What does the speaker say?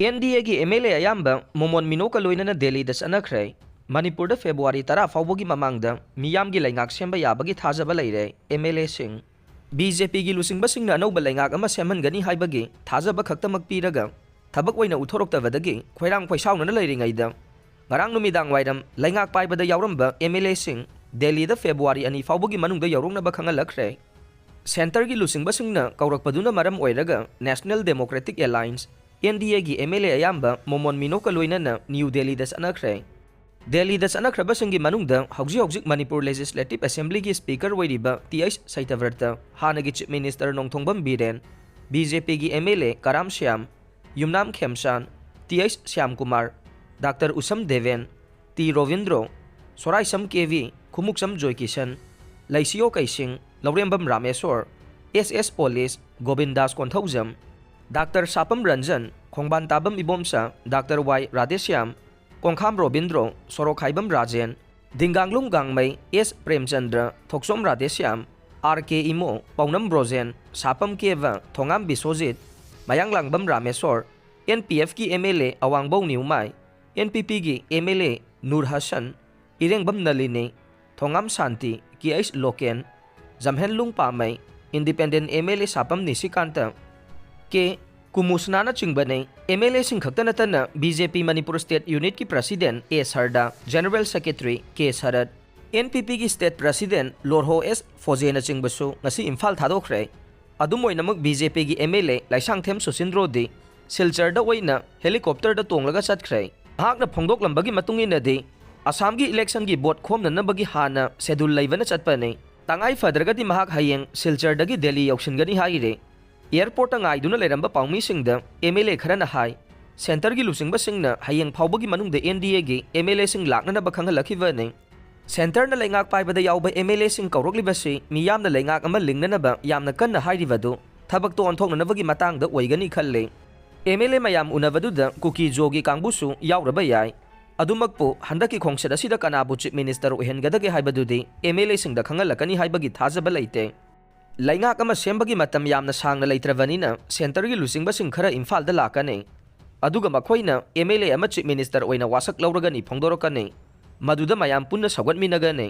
NDA की MLA अयाम्ब मोमोन मिनोका लोइनना दिल्ली दा चनखरे मणिपुर दा फेब्रुआरी 10 फाउबगी ममांगदा मियामगी लेंगाक सेंबा याबगी थाजबा लेire MLAsing BJP की लुसिंगबसिंगना अनौबा लेंगाक अमा सेमनगनी हाइबगी थाजबा खक्तमक पीरगा थबक ओइना उथोरक्तबदगी खोइरांग पैसाउनना लेरिङैदा ngarang numidang waidam leingak paibada yauramba MLAsing Delhi दा फेब्रुआरी 2 फाउबगी मनुंगदा यावरोंगनबा खंगलखरे सेंटर की लुसिंगबसिंगना कौरकपदुना मरम ओइरगा नेशनल डेमोक्रेटिक अलायंस NDA की MLA अयाम्ब मोमोन मिनोका लोइनना न्यू दिल्ली दा चनखरे दिल्ली दा चनखरबसिंगी मनुंगदा हौजिक मणिपुर लेजिस्लेटिव असेंबली की स्पीकर ओइरिबा TH सैतव्रत हानगी chief minister Nongthombam Biren BJP की MLA Karam Shyam Yumnam Khemchand TH Shyam Kumar doctor Usham Deven T Robindro Soraisam KV Khumukcham Joykishan लैसियो कैसिंग लौरेंबम रामेश्वर SS पुलिस गोविंदास कोंथौजम डॉक्टर सापम रंजन खोंबान ताबम इबोमसा डॉक्टर Y राधेश्याम कोंखाम रोबिंद्रो सोरोखाइबम राजेन दिंगांगलुंग गांगमई S प्रेमचंद्र थोक्सोम राधेश्याम RK इमो पौनम ब्रोजेन सापम केव थोंगाम बिसोजित मयांगलांगबम रामेश्वर NPF की MLA अवांगबो न्यूमाई NPP की MLA नूर हसन इरेंगबम नलिनी थोंगाम शांति KH लोकेन जमहेनलुंग पामई इंडिपेंडेंट MLA सापम निशिकांत के कुमुसनाना चिंबने MLAsing खक्तनतन BJP मणिपुर स्टेट यूनिट की president A Sharda general secretary K सरद NPP की स्टेट प्रेसिडेंट लोरहो S फोजेना चिंबसु ngasi इम्फाल थादोखरे अदुमोइनमक BJP की MLA लाइसांगथेम सुसिंद्रोदी सिलचरदा ओइना हेलीकॉप्टर दा तोंगलगा चटखरे हाकना फोंदोकलंबगी मतुंगिनदी असम की इलेक्शन की बोट खोमननबगी हाना शेड्यूल लेबना चटपने तंगाई फदरगदी महाक हयेंग सिलचरदगी दिल्ली यौसिनगनी हाइरे एयरपोर्ट गाइदुना लेरंबा पाउमीसिंगदा MLA खरना हाई सेंटर की लुसिंगबसिंगना हयेंग फाउबगी मनुंगदा NDA की MLAsing लाकननबा खंगलखिबने सेंटर न लेंगाक पाइबदा याउबा MLAsing कौरकलिबसि मियामना लेंगाक अमा लिंगननबा यामना कन्ना हाइरिबदु थबक तो ओंथोकननबगी मतंगदा ओइगनी खल्ले MLA मयाम उनबदुदा कुकी जोगी कांगबुसु याउरबा याय अदुमकपु हंदकी खोंगसद असिदा कनाबु चीफ मिनिस्टर ओहेनगदगे हाइबदुदी MLAsing दा खंगलकनी हाइबगी थाजबा लेइते लेंगाक अमा सेंबगी मतम यामना सांगना लेत्रबनिना सेंटर की लुसिंगबसिंग खरा इम्फाल दा लाकने अदुगा मखोइना MLA अमा चीफ मिनिस्टर ओइना वासक लौरगनी फोंदोरकने मदुदा मयाम पुन्ना सगवटमिनगने